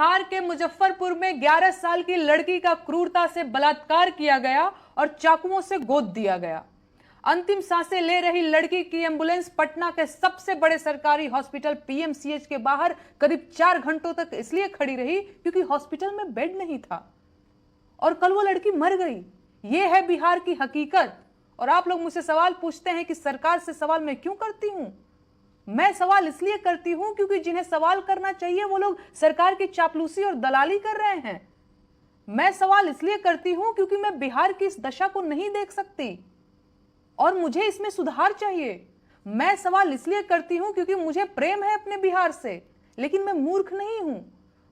बिहार के मुजफ्फरपुर में 11 साल की लड़की का क्रूरता से बलात्कार किया गया और चाकुओं से गोद दिया गया। अंतिम सांसें ले रही लड़की की एम्बुलेंस पटना के सबसे बड़े सरकारी हॉस्पिटल पीएमसीएच के बाहर करीब 4 घंटों तक इसलिए खड़ी रही क्योंकि हॉस्पिटल में बेड नहीं था और कल वो लड़की मर गई। ये है बिहार की हकीकत। और आप लोग मुझसे सवाल पूछते हैं कि सरकार से सवाल मैं क्यों करती हूं। मैं सवाल इसलिए करती हूं क्योंकि जिन्हें सवाल करना चाहिए वो लोग सरकार की चापलूसी और दलाली कर रहे हैं। मैं सवाल इसलिए करती हूं क्योंकि मैं बिहार की इस दशा को नहीं देख सकती और मुझे इसमें सुधार चाहिए। मैं सवाल इसलिए करती हूं क्योंकि मुझे प्रेम है अपने बिहार से, लेकिन मैं मूर्ख नहीं हूं।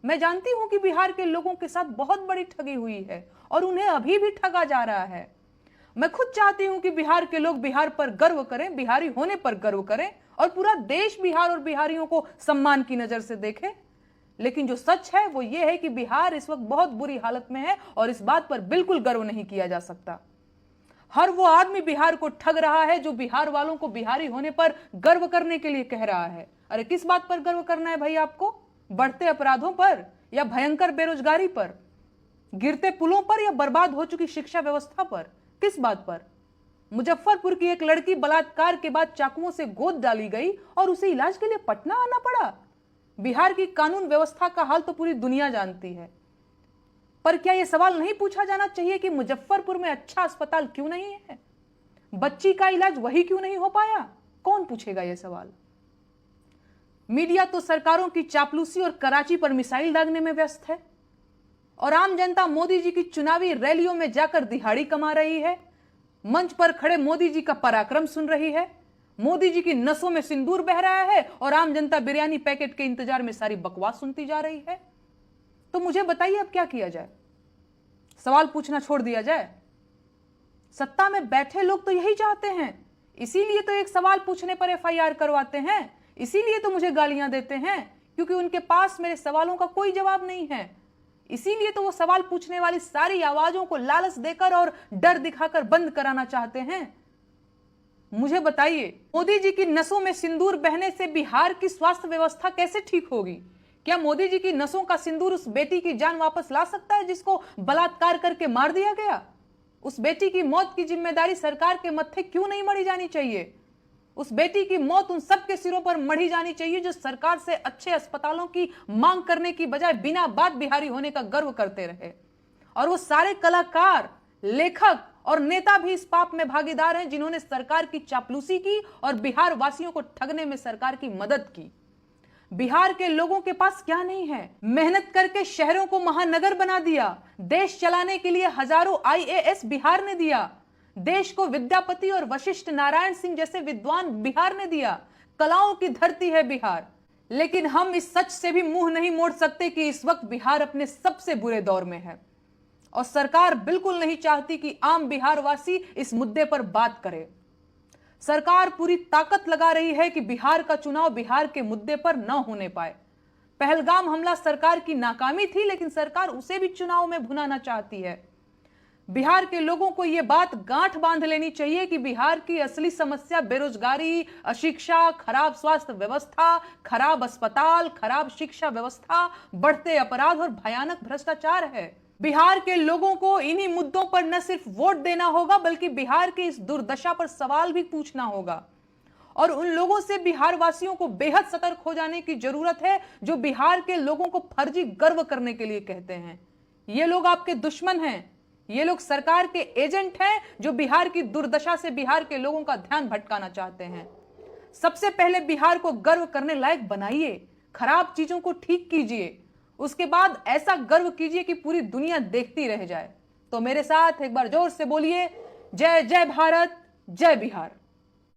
मैं जानती हूं कि बिहार के लोगों के साथ बहुत बड़ी ठगी हुई है और उन्हें अभी भी ठगा जा रहा है। मैं खुद चाहती हूं कि बिहार के लोग बिहार पर गर्व करें, बिहारी होने पर गर्व करें और पूरा देश बिहार और बिहारियों को सम्मान की नजर से देखे। लेकिन जो सच है वो ये है कि बिहार इस वक्त बहुत बुरी हालत में है और इस बात पर बिल्कुल गर्व नहीं किया जा सकता। हर वो आदमी बिहार को ठग रहा है जो बिहार वालों को बिहारी होने पर गर्व करने के लिए कह रहा है। अरे किस बात पर गर्व करना है भाई आपको? बढ़ते अपराधों पर या भयंकर बेरोजगारी पर, गिरते पुलों पर या बर्बाद हो चुकी शिक्षा व्यवस्था पर? किस बात पर? मुजफ्फरपुर की एक लड़की बलात्कार के बाद चाकुओं से गोद डाली गई और उसे इलाज के लिए पटना आना पड़ा। बिहार की कानून व्यवस्था का हाल तो पूरी दुनिया जानती है, पर क्या यह सवाल नहीं पूछा जाना चाहिए कि मुजफ्फरपुर में अच्छा अस्पताल क्यों नहीं है? बच्ची का इलाज वही क्यों नहीं हो पाया? कौन पूछेगा यह सवाल? मीडिया तो सरकारों की चापलूसी और कराची पर मिसाइल दागने में व्यस्त है और आम जनता मोदी जी की चुनावी रैलियों में जाकर दिहाड़ी कमा रही है। मंच पर खड़े मोदी जी का पराक्रम सुन रही है। मोदी जी की नसों में सिंदूर बह रहा है और आम जनता बिरयानी पैकेट के इंतजार में सारी बकवास सुनती जा रही है। तो मुझे बताइए अब क्या किया जाए? सवाल पूछना छोड़ दिया जाए? सत्ता में बैठे लोग तो यही चाहते हैं, इसीलिए तो एक सवाल पूछने पर एफआईआर करवाते हैं, इसीलिए तो मुझे गालियां देते हैं क्योंकि उनके पास मेरे सवालों का कोई जवाब नहीं है। इसीलिए तो वो सवाल पूछने वाली सारी आवाजों को लालच देकर और डर दिखाकर बंद कराना चाहते हैं। मुझे बताइए, मोदी जी की नसों में सिंदूर बहने से बिहार की स्वास्थ्य व्यवस्था कैसे ठीक होगी? क्या मोदी जी की नसों का सिंदूर उस बेटी की जान वापस ला सकता है जिसको बलात्कार करके मार दिया गया? उस बेटी की मौत की जिम्मेदारी सरकार के मत्थे क्यों नहीं मढ़ी जानी चाहिए? उस बेटी की मौत उन सबके सिरों पर मढ़ी जानी चाहिए जो सरकार से अच्छे अस्पतालों की मांग करने की बजाय बिना बात बिहारी होने का गर्व करते रहे। और वो सारे कलाकार, लेखक और नेता भी इस पाप में भागीदार हैं जिन्होंने सरकार की चापलूसी की और बिहार वासियों को ठगने में सरकार की मदद की। बिहार के लोगों के पास क्या नहीं है? मेहनत करके शहरों को महानगर बना दिया। देश चलाने के लिए हजारों आईएएस बिहार ने दिया। देश को विद्यापति और वशिष्ठ नारायण सिंह जैसे विद्वान बिहार ने दिया। कलाओं की धरती है बिहार। लेकिन हम इस सच से भी मुंह नहीं मोड़ सकते कि इस वक्त बिहार अपने सबसे बुरे दौर में है और सरकार बिल्कुल नहीं चाहती कि आम बिहार वासी इस मुद्दे पर बात करे। सरकार पूरी ताकत लगा रही है कि बिहार का चुनाव बिहार के मुद्दे पर न होने पाए। पहलगाम हमला सरकार की नाकामी थी, लेकिन सरकार उसे भी चुनाव में भुनाना चाहती है। बिहार के लोगों को यह बात गांठ बांध लेनी चाहिए कि बिहार की असली समस्या बेरोजगारी, अशिक्षा, खराब स्वास्थ्य व्यवस्था, खराब अस्पताल, खराब शिक्षा व्यवस्था, बढ़ते अपराध और भयानक भ्रष्टाचार है। बिहार के लोगों को इन्हीं मुद्दों पर न सिर्फ वोट देना होगा बल्कि बिहार की इस दुर्दशा पर सवाल भी पूछना होगा। और उन लोगों से बिहार वासियों को बेहद सतर्क हो जाने की जरूरत है जो बिहार के लोगों को फर्जी गर्व करने के लिए कहते हैं। ये लोग आपके दुश्मन हैं। ये लोग सरकार के एजेंट हैं जो बिहार की दुर्दशा से बिहार के लोगों का ध्यान भटकाना चाहते हैं। सबसे पहले बिहार को गर्व करने लायक बनाइए, खराब चीजों को ठीक कीजिए, उसके बाद ऐसा गर्व कीजिए कि पूरी दुनिया देखती रह जाए। तो मेरे साथ एक बार जोर से बोलिए, जय जय भारत, जय बिहार।